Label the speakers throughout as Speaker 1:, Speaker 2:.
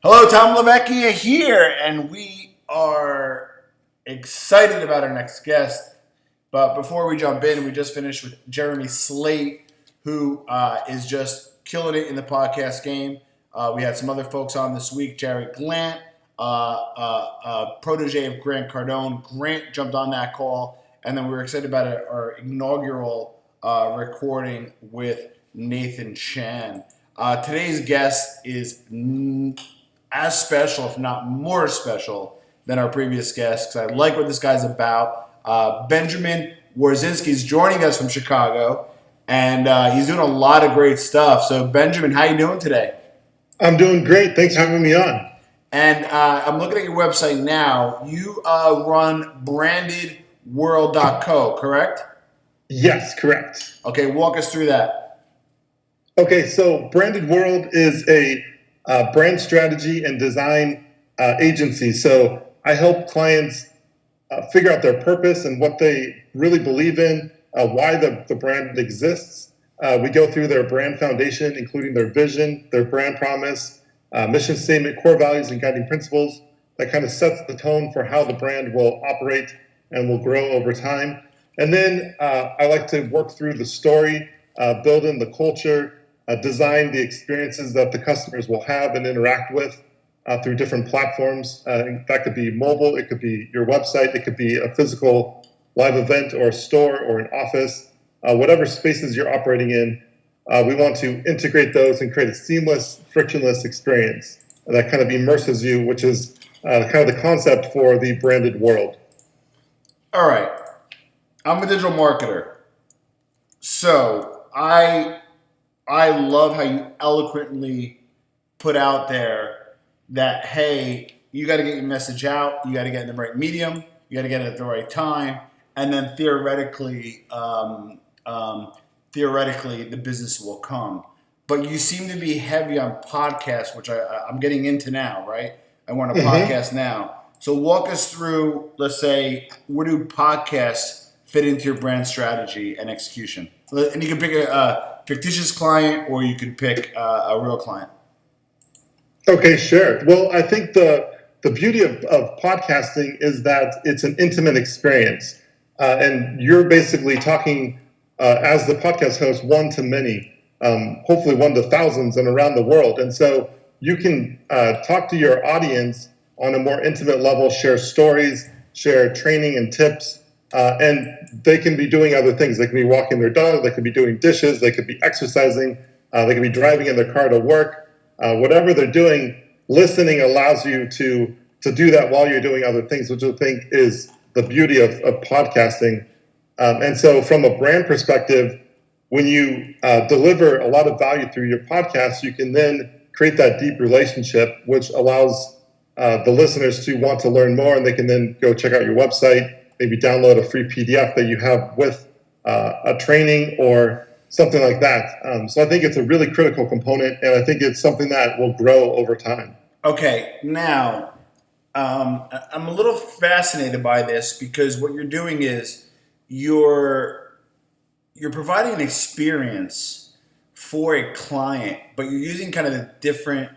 Speaker 1: Hello, Tom Lavecchia here, and we are excited about our next guest. But before we jump in, we just finished with Jeremy Slate, who is just killing it in the podcast game. We had some other folks on this week, Jared Glant, protege of Grant Cardone. Grant jumped on that call, and then we were excited about our inaugural recording with Nathan Chan. Today's guest is as special, if not more special, than our previous guest, because I like what this guy's about. Benjamin Warzinski is joining us from Chicago, and he's doing a lot of great stuff. So, Benjamin, how you doing today?
Speaker 2: I'm doing great. Thanks for having me on.
Speaker 1: And I'm looking at your website now. You run brandedworld.co, correct?
Speaker 2: Yes, correct.
Speaker 1: Okay, walk us through that.
Speaker 2: Okay, so Branded World is a brand strategy and design agency. So I help clients figure out their purpose and what they really believe in, why the brand exists. We go through their brand foundation, including their vision, their brand promise, mission statement, core values, and guiding principles that kind of sets the tone for how the brand will operate and will grow over time. And then I like to work through the story, build in the culture, design the experiences that the customers will have and interact with through different platforms. That could be mobile, it could be your website, it could be a physical live event or a store or an office. Whatever spaces you're operating in, we want to integrate those and create a seamless, frictionless experience that kind of immerses you, which is kind of the concept for the branded world.
Speaker 1: All right. I'm a digital marketer. So I love how you eloquently put out there that, hey, you got to get your message out. You got to get in the right medium. You got to get it at the right time. And then theoretically, the business will come. But you seem to be heavy on podcasts, which I'm getting into now, right? I want a podcast now. So walk us through, let's say, where do podcasts fit into your brand strategy and execution? And you can pick a fictitious client, or you can pick a real client.
Speaker 2: Okay, sure. Well, I think the beauty of podcasting is that it's an intimate experience. And you're basically talking as the podcast host, one to many, hopefully one to thousands and around the world. And so you can talk to your audience on a more intimate level, share stories, share training and tips. And they can be doing other things. They can be walking their dog. They could be doing dishes. They could be exercising. They could be driving in their car to work. Whatever they're doing, listening allows you to do that while you're doing other things, which I think is the beauty of podcasting. And so from a brand perspective, when you deliver a lot of value through your podcast, you can then create that deep relationship, which allows the listeners to want to learn more, and they can then go check out your website, maybe download a free PDF that you have with a training or something like that. So I think it's a really critical component, and I think it's something that will grow over time.
Speaker 1: Okay, now I'm a little fascinated by this because what you're doing is you're providing an experience for a client, but you're using kind of the different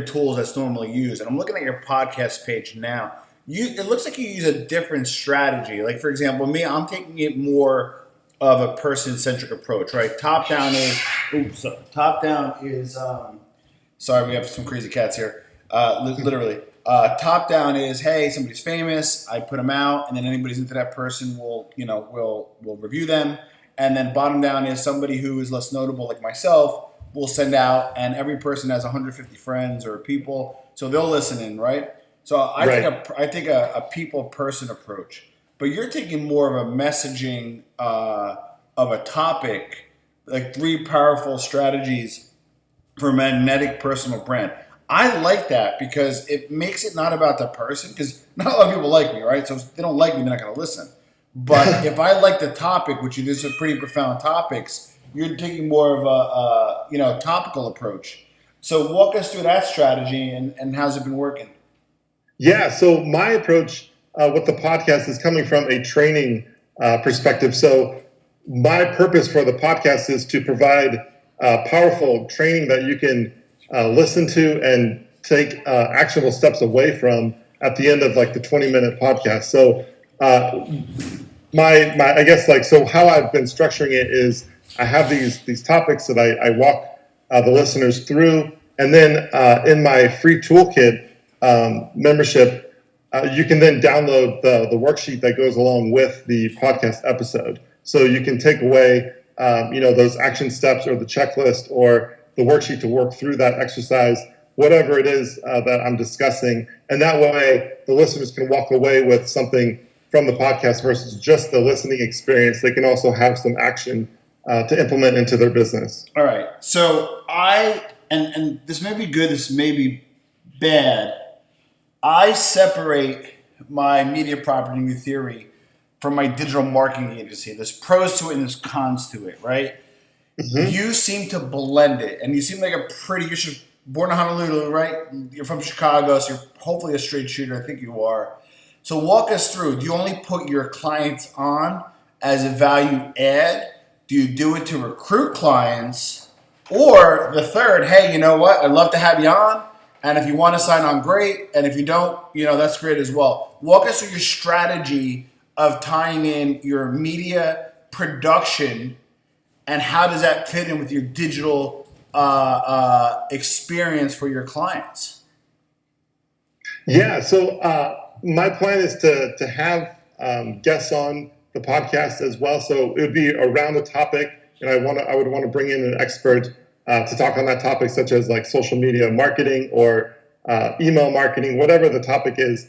Speaker 1: tools that's normally used. And I'm looking at your podcast page now. It looks like you use a different strategy. Like, for example, me, I'm taking it more of a person-centric approach, right? Top down is, sorry, we have some crazy cats here. Literally. Top down is, hey, somebody's famous. I put them out, and then anybody who's into that person will review them. And then bottom down is somebody who is less notable, like myself, will send out, and every person has 150 friends or people, so they'll listen in, right? So I take a people person approach, but you're taking more of a messaging of a topic, like 3 powerful strategies for a magnetic personal brand. I like that because it makes it not about the person, because not a lot of people like me, right? So if they don't like me, they're not going to listen. But if I like the topic, which these are pretty profound topics, you're taking more of a topical approach. So walk us through that strategy and how's it been working?
Speaker 2: Yeah, so my approach with the podcast is coming from a training perspective. So my purpose for the podcast is to provide powerful training that you can listen to and take actionable steps away from at the end of like the 20-minute podcast. So my I guess like so how I've been structuring it is I have these topics that I walk the listeners through, and then in my free toolkit membership, you can then download the worksheet that goes along with the podcast episode. So you can take away those action steps or the checklist or the worksheet to work through that exercise, whatever it is that I'm discussing. And that way the listeners can walk away with something from the podcast versus just the listening experience. They can also have some action to implement into their business.
Speaker 1: All right. So and this may be good, this may be bad. I separate my media property New Theory from my digital marketing agency. There's pros to it and there's cons to it, right? Mm-hmm. You seem to blend it, and you seem like you're born in Honolulu, right? You're from Chicago, so you're hopefully a straight shooter. I think you are. So walk us through. Do you only put your clients on as a value add? Do you do it to recruit clients? Or the third, hey, you know what? I'd love to have you on. And if you want to sign on, great. And if you don't, that's great as well. Walk us through your strategy of tying in your media production, and how does that fit in with your digital experience for your clients?
Speaker 2: Yeah, so my plan is to have guests on the podcast as well. So it would be around the topic, and I would want to bring in an expert to talk on that topic, such as like social media marketing or email marketing, whatever the topic is.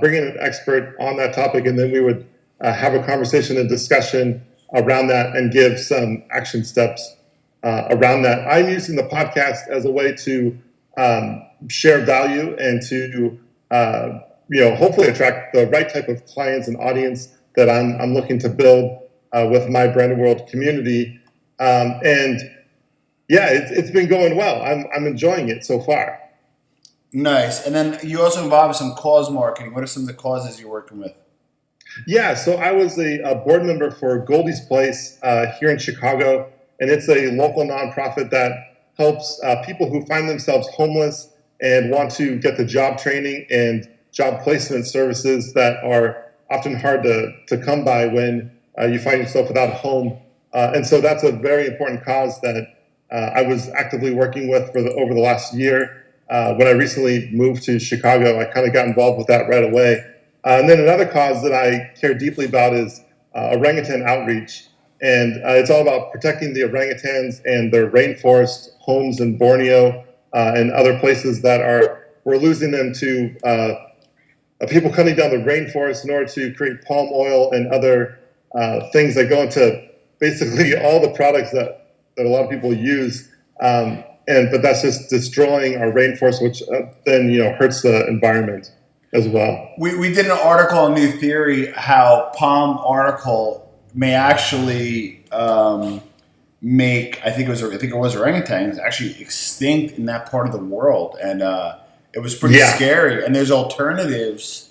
Speaker 2: Bring in an expert on that topic, and then we would have a conversation and discussion around that and give some action steps around that. I'm using the podcast as a way to share value and to hopefully attract the right type of clients and audience that I'm looking to build with my Branded World community. And yeah, it's been going well. I'm enjoying it so far.
Speaker 1: Nice. And then you also involved in some cause marketing. What are some of the causes you're working with?
Speaker 2: Yeah, so I was a board member for Goldie's Place here in Chicago, and it's a local nonprofit that helps people who find themselves homeless and want to get the job training and job placement services that are often hard to come by when you find yourself without a home. And so that's a very important cause that I was actively working with over the last year. When I recently moved to Chicago, I kind of got involved with that right away. And then another cause that I care deeply about is orangutan outreach. And it's all about protecting the orangutans and their rainforest homes in Borneo and other places we're losing them to people cutting down the rainforest in order to create palm oil and other things that go into basically all the products that a lot of people use. But that's just destroying our rainforest, which then hurts the environment as well.
Speaker 1: We did an article on New Theory how palm article may actually make I think it was orangutans actually extinct in that part of the world, and it was pretty scary. And there's alternatives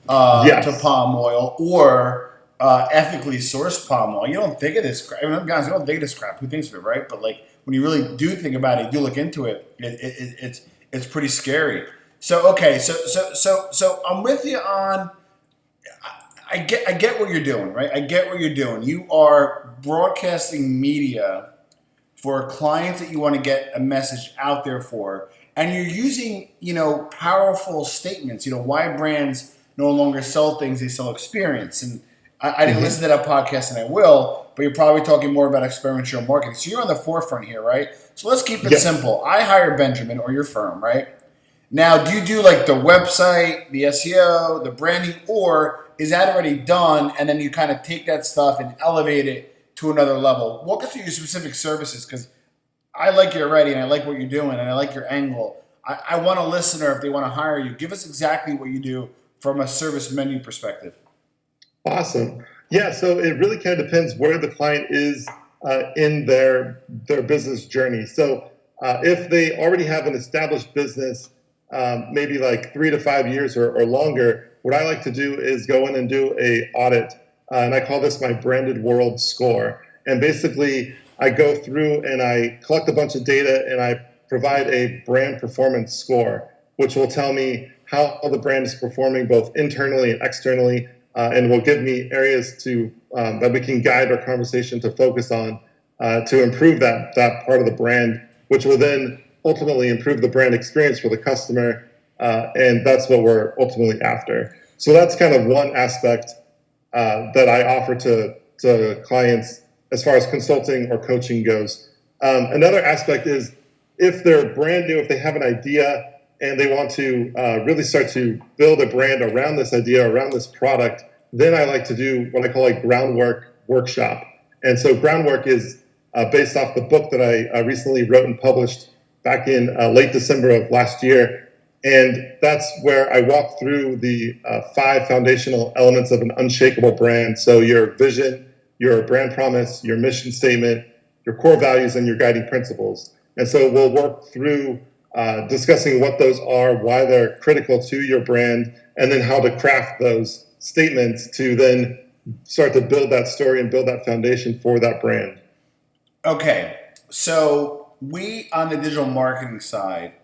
Speaker 1: to palm oil or ethically sourced palm oil. You don't think of this crap. Guys, you don't think of this crap. Who thinks of it, right? But like when you really do think about it, you look into it. It's pretty scary. So okay, so I'm with you on. I get what you're doing, right? I get what you're doing. You are broadcasting media for clients that you want to get a message out there for, and you're using powerful statements. Why brands no longer sell things; they sell experience. And I didn't listen to that podcast, and I will. But you're probably talking more about experiential marketing. So you're on the forefront here, right? So let's keep it simple. I hire Benjamin or your firm, right? Now, do you do like the website, the SEO, the branding, or is that already done and then you kind of take that stuff and elevate it to another level? Walk us through your specific services, because I like you already and I like what you're doing and I like your angle. I want a listener, if they want to hire you, give us exactly what you do from a service menu perspective.
Speaker 2: Awesome. Yeah, so it really kind of depends where the client is in their business journey. So if they already have an established business, maybe like 3 to 5 years or longer, what I like to do is go in and do a audit, and I call this my Branded World score. And basically, I go through and I collect a bunch of data and I provide a brand performance score. which will tell me how the brand is performing both internally and externally, and will give me areas to that we can guide our conversation to focus on to improve that part of the brand, which will then ultimately improve the brand experience for the customer, and that's what we're ultimately after. So that's kind of one aspect that I offer to clients as far as consulting or coaching goes. Another aspect is if they're brand new, if they have an idea and they want to really start to build a brand around this idea, around this product, then I like to do what I call a groundwork workshop. And so groundwork is based off the book that I recently wrote and published back in late December of last year. And that's where I walk through the 5 foundational elements of an unshakable brand. So your vision, your brand promise, your mission statement, your core values, and your guiding principles. And so we'll work through discussing what those are, why they're critical to your brand, and then how to craft those statements to then start to build that story and build that foundation for that brand.
Speaker 1: Okay, so we on the digital marketing side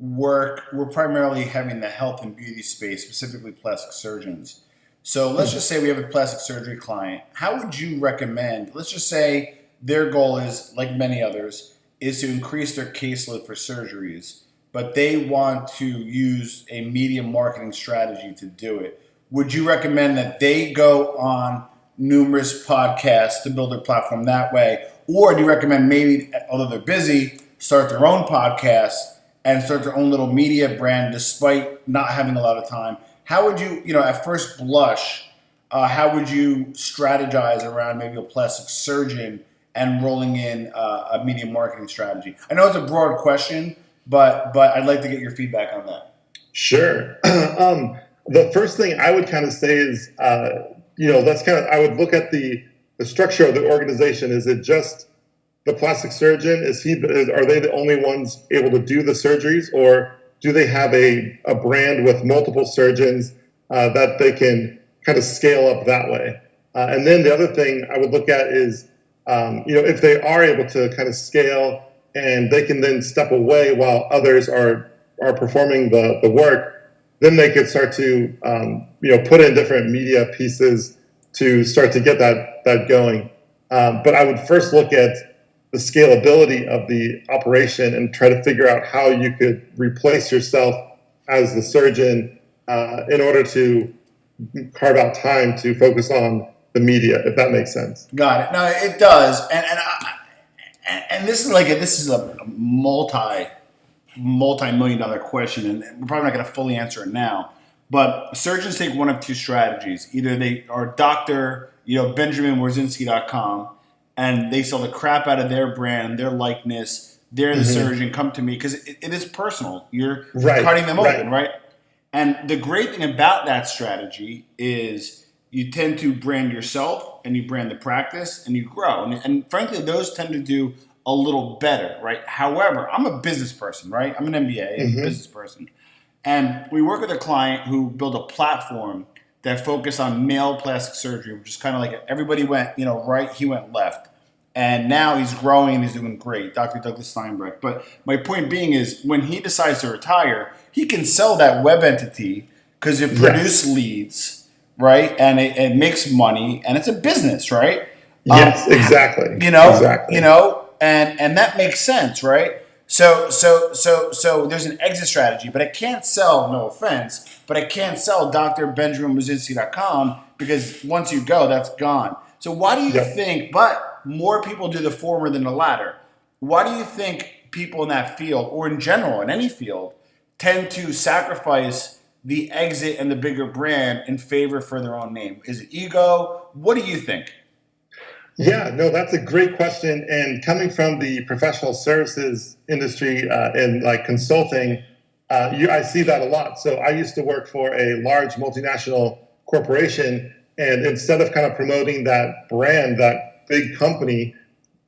Speaker 1: we're primarily having the health and beauty space, specifically plastic surgeons. So let's just say we have a plastic surgery client. How would you recommend, let's just say their goal is, like many others, is to increase their caseload for surgeries, but they want to use a media marketing strategy to do it. Would you recommend that they go on numerous podcasts to build their platform that way? Or do you recommend maybe, although they're busy, start their own podcast and start their own little media brand despite not having a lot of time? How would you, at first blush, how would you strategize around maybe a plastic surgeon and rolling in a media marketing strategy? I know it's a broad question, but I'd like to get your feedback on that.
Speaker 2: Sure. The first thing I would kind of say is, that's kind of, I would look at the structure of the organization. Is it just the plastic surgeon? Are they the only ones able to do the surgeries, or do they have a brand with multiple surgeons that they can kind of scale up that way? And then the other thing I would look at is, if they are able to kind of scale and they can then step away while others are performing the work, then they could start to, put in different media pieces to start to get that going. But I would first look at the scalability of the operation and try to figure out how you could replace yourself as the surgeon in order to carve out time to focus on the media, if that makes sense.
Speaker 1: Got it. No, it does. And this is a multi-million dollar question, and we're probably not going to fully answer it now. But surgeons take one of two strategies. Either they are Dr. BenjaminWorzinski.com, and they sell the crap out of their brand, their likeness. They're the surgeon. Come to me because it is personal. You're cutting them open, right? And the great thing about that strategy is you tend to brand yourself and you brand the practice and you grow. And frankly, those tend to do a little better, right? However, I'm a business person, right? I'm an MBA, I'm a business person. And we work with a client who built a platform that focused on male plastic surgery, which is kind of like everybody went, right, he went left. And now he's growing and he's doing great, Dr. Douglas Steinbrecht. But my point being is when he decides to retire, he can sell that web entity because it produces leads, right? And it makes money and it's a business, right?
Speaker 2: Yes, exactly.
Speaker 1: Exactly. And that makes sense, right? So there's an exit strategy, but I can't sell, no offense, but I can't sell drbenjaminmuzinski.com because once you go, that's gone. So why do you think, but more people do the former than the latter, why do you think people in that field, or in general, in any field, tend to sacrifice the exit and the bigger brand in favor for their own name? Is it ego? What do you think?
Speaker 2: Yeah, no, that's a great question. And coming from the professional services industry and like consulting, I see that a lot. So I used to work for a large multinational corporation, and instead of kind of promoting that brand, that big company,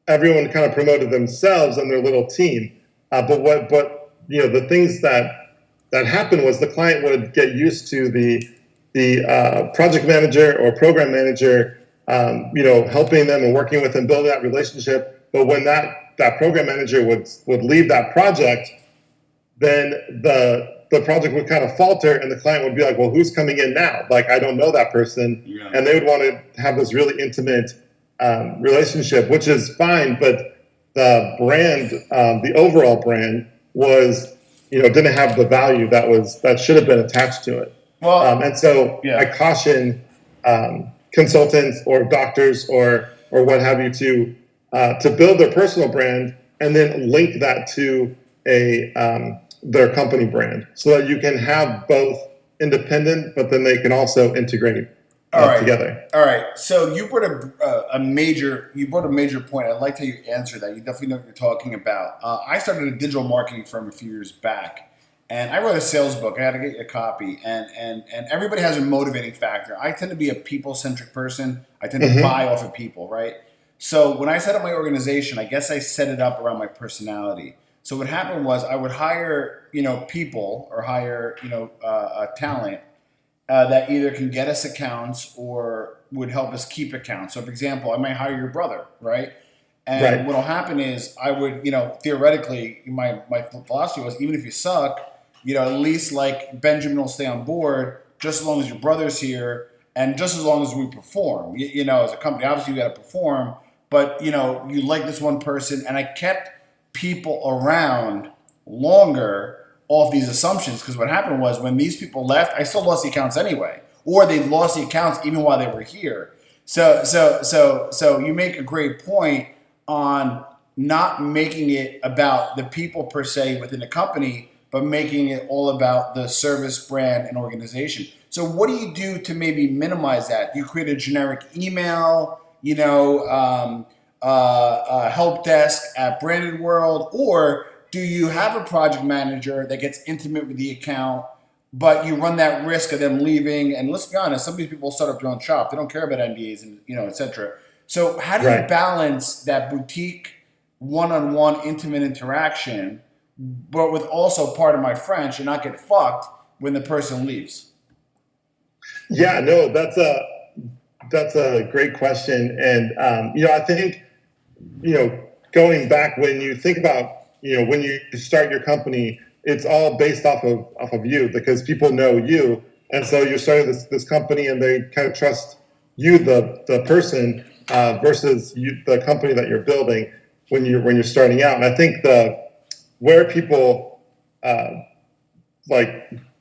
Speaker 2: everyone kind of promoted themselves and their little team. But the things that happened was the client would get used to the project manager or program manager helping them and working with them, building that relationship. But when that program manager would leave that project, then the the project would kind of falter, and the client would be like, well, who's coming in now? Like, I don't know that person.
Speaker 1: Yeah.
Speaker 2: And they would want to have this really intimate relationship, which is fine. But the brand, the overall brand was, didn't have the value that should have been attached to it.
Speaker 1: Well,
Speaker 2: and so
Speaker 1: yeah.
Speaker 2: I caution consultants or doctors or what have you to build their personal brand and then link that to their company brand, so that you can have both independent, but then they can also integrate together.
Speaker 1: All right. So you brought a major point. I liked how you answered that. You definitely know what you're talking about. I started a digital marketing firm a few years back, and I wrote a sales book. I had to get you a copy, and everybody has a motivating factor. I tend to be a people-centric person. I tend to buy off of people, right? So when I set up my organization, I guess I set it up around my personality. So what happened was I would hire, people or hire, talent that either can get us accounts or would help us keep accounts. So for example, I might hire your brother, right? And what'll happen is I would, theoretically, my philosophy was, even if you suck, at least like Benjamin will stay on board just as long as your brother's here and just as long as we perform. As a company, obviously you got to perform, but you like this one person, and I kept people around longer off these assumptions, because what happened was when these people left, I still lost the accounts anyway, or they lost the accounts even while they were here. So you make a great point on not making it about the people per se within a company, but making it all about the service, brand, and organization. So what do you do to maybe minimize that? Do you create a generic email, help desk at Branded World, or do you have a project manager that gets intimate with the account, but you run that risk of them leaving? And let's be honest, some of these people start up their own shop. They don't care about NDAs and, et cetera. So how do you balance that boutique one-on-one intimate interaction, but with also, pardon my French, and not get fucked when the person leaves?
Speaker 2: Yeah, no, that's a great question. And, I think, going back, when you think about, when you start your company, it's all based off of you, because people know you. And so you're starting this company, and they kind of trust you, the person, versus the company that you're building when you're starting out. And I think where people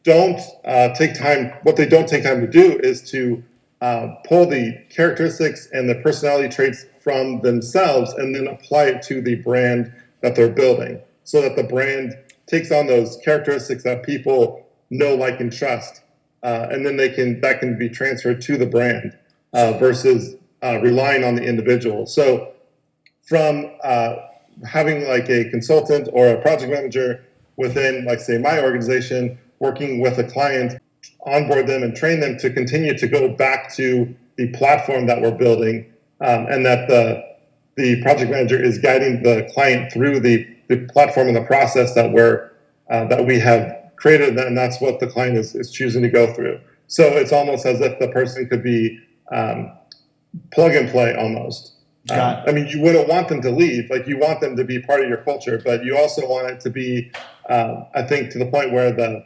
Speaker 2: don't take time, what they don't take time to do is to pull the characteristics and the personality traits from themselves and then apply it to the brand that they're building, so that the brand takes on those characteristics that people know, like, and trust, and then that can be transferred to the brand versus relying on the individual. So from having like a consultant or a project manager within, like, say, my organization, working with a client, onboard them and train them to continue to go back to the platform that we're building, and that the project manager is guiding the client through the platform and the process that we have created, and that's what the client is choosing to go through. So it's almost as if the person could be plug and play almost. I mean, you wouldn't want them to leave. Like, you want them to be part of your culture, but you also want it to be, I think, to the point where the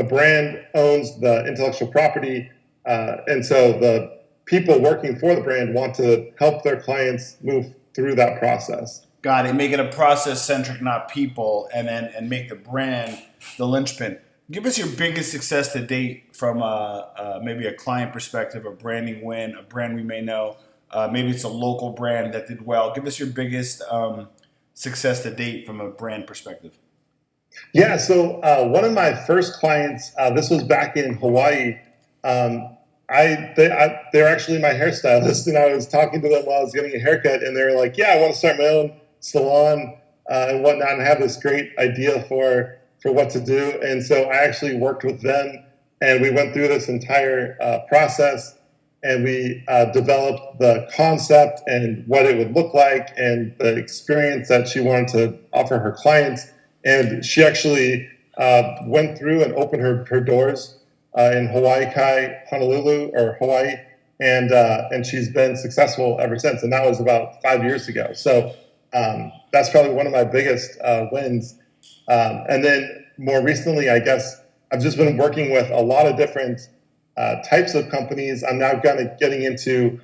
Speaker 2: brand owns the intellectual property, and so the people working for the brand want to help their clients move through that process.
Speaker 1: Got it. Make it a process-centric, not people, and make the brand the linchpin. Give us your biggest success to date from maybe a client perspective, a branding win, a brand we may know. Maybe it's a local brand that did well. Give us your biggest success to date from a brand perspective.
Speaker 2: Yeah, so one of my first clients, this was back in Hawaii. They're actually my hairstylist, and I was talking to them while I was getting a haircut, and they were like, "Yeah, I want to start my own salon and whatnot, and have this great idea for what to do." And so I actually worked with them, and we went through this entire process, and we developed the concept and what it would look like and the experience that she wanted to offer her clients. And she actually went through and opened her doors in Hawaii Kai, Honolulu, or Hawaii, and she's been successful ever since. And that was about 5 years ago. So that's probably one of my biggest wins. And then more recently, I guess, I've just been working with a lot of different types of companies. I'm now kind of getting into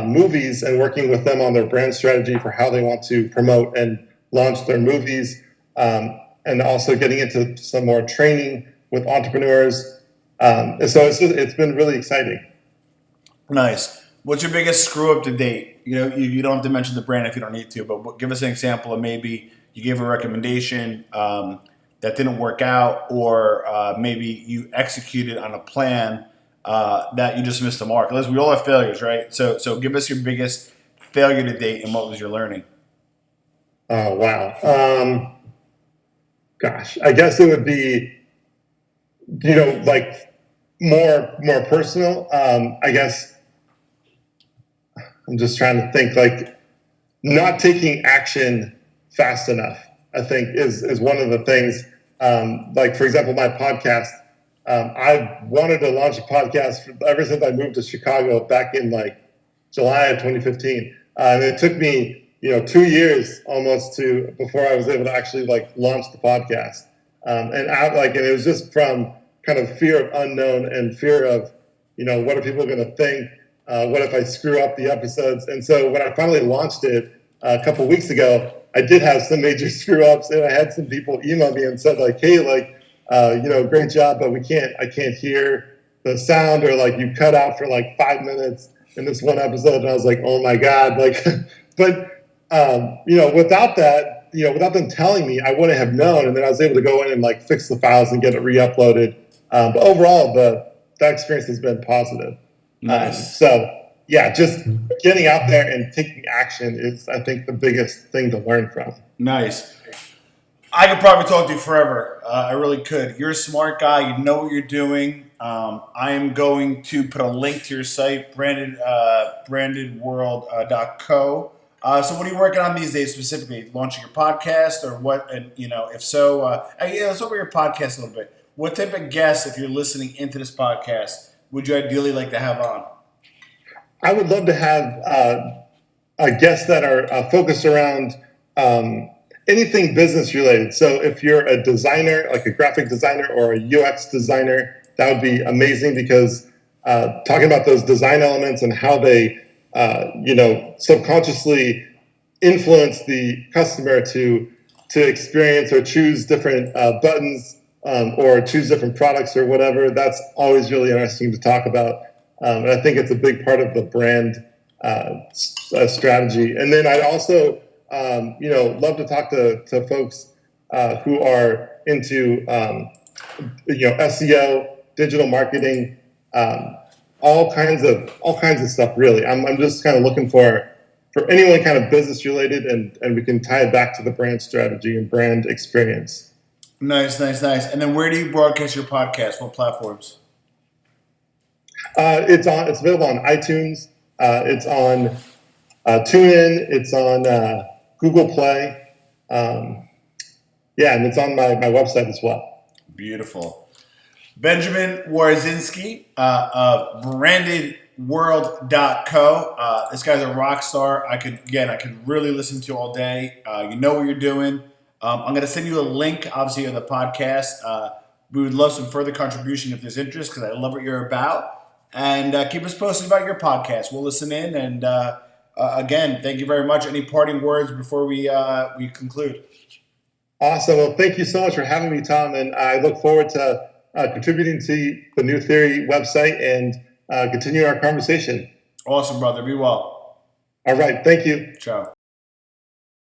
Speaker 2: movies and working with them on their brand strategy for how they want to promote and launch their movies, and also getting into some more training with entrepreneurs. And so it's been really exciting.
Speaker 1: Nice. What's your biggest screw up to date? You don't have to mention the brand if you don't need to, but give us an example of maybe you gave a recommendation that didn't work out, or maybe you executed on a plan that you just missed the mark. Listen, we all have failures, right? So give us your biggest failure to date and what was your learning?
Speaker 2: Oh, wow. Gosh, I guess it would be, like more personal. I guess I'm just trying to think, like not taking action fast enough, I think is one of the things. Like, for example, my podcast, I wanted to launch a podcast ever since I moved to Chicago back in like July of 2015. And it took me, 2 years almost before I was able to actually like launch the podcast. And it was just from kind of fear of unknown and fear of, what are people going to think? What if I screw up the episodes? And so when I finally launched it a couple of weeks ago, I did have some major screw ups, and I had some people email me and said like, "Hey, great job, but I can't hear the sound, or like you cut out for like 5 minutes in this one episode." And I was like, "Oh my God!" Like, but without that, without them telling me, I wouldn't have known. And then I was able to go in and like fix the files and get it re-uploaded. But overall, that experience has been positive.
Speaker 1: Nice.
Speaker 2: So yeah, just getting out there and taking action is, I think, the biggest thing to learn from.
Speaker 1: Nice. I could probably talk to you forever. I really could. You're a smart guy. You know what you're doing. I am going to put a link to your site, brandedworld.co. So what are you working on these days specifically? Launching your podcast or what? And, if so, let's talk about your podcast a little bit. What type of guests, if you're listening into this podcast, would you ideally like to have on?
Speaker 2: I would love to have guests that are focused around anything business related. So if you're a designer, like a graphic designer or a UX designer, that would be amazing, because talking about those design elements and how they, subconsciously influence the customer to experience or choose different buttons, or choose different products or whatever, that's always really interesting to talk about. And I think it's a big part of the brand strategy. And then I'd also, love to talk to folks who are into, SEO, digital marketing, all kinds of stuff. Really, I'm just kind of looking for anyone kind of business related, and we can tie it back to the brand strategy and brand experience.
Speaker 1: Nice. And then where do you broadcast your podcast? What platforms?
Speaker 2: It's available on iTunes. It's on TuneIn. It's on Google Play. And it's on my website as well.
Speaker 1: Beautiful. Benjamin Warzinski of brandedworld.co. This guy's a rock star. I could really listen to all day. You know what you're doing. I'm going to send you a link, obviously, of the podcast. We would love some further contribution if there's interest, because I love what you're about. And keep us posted about your podcast. We'll listen in. And again, thank you very much. Any parting words before we conclude?
Speaker 2: Awesome. Well, thank you so much for having me, Tom. And I look forward to contributing to the New Theory website and continue our conversation.
Speaker 1: Awesome, brother. Be well.
Speaker 2: All right. Thank you.
Speaker 1: Ciao.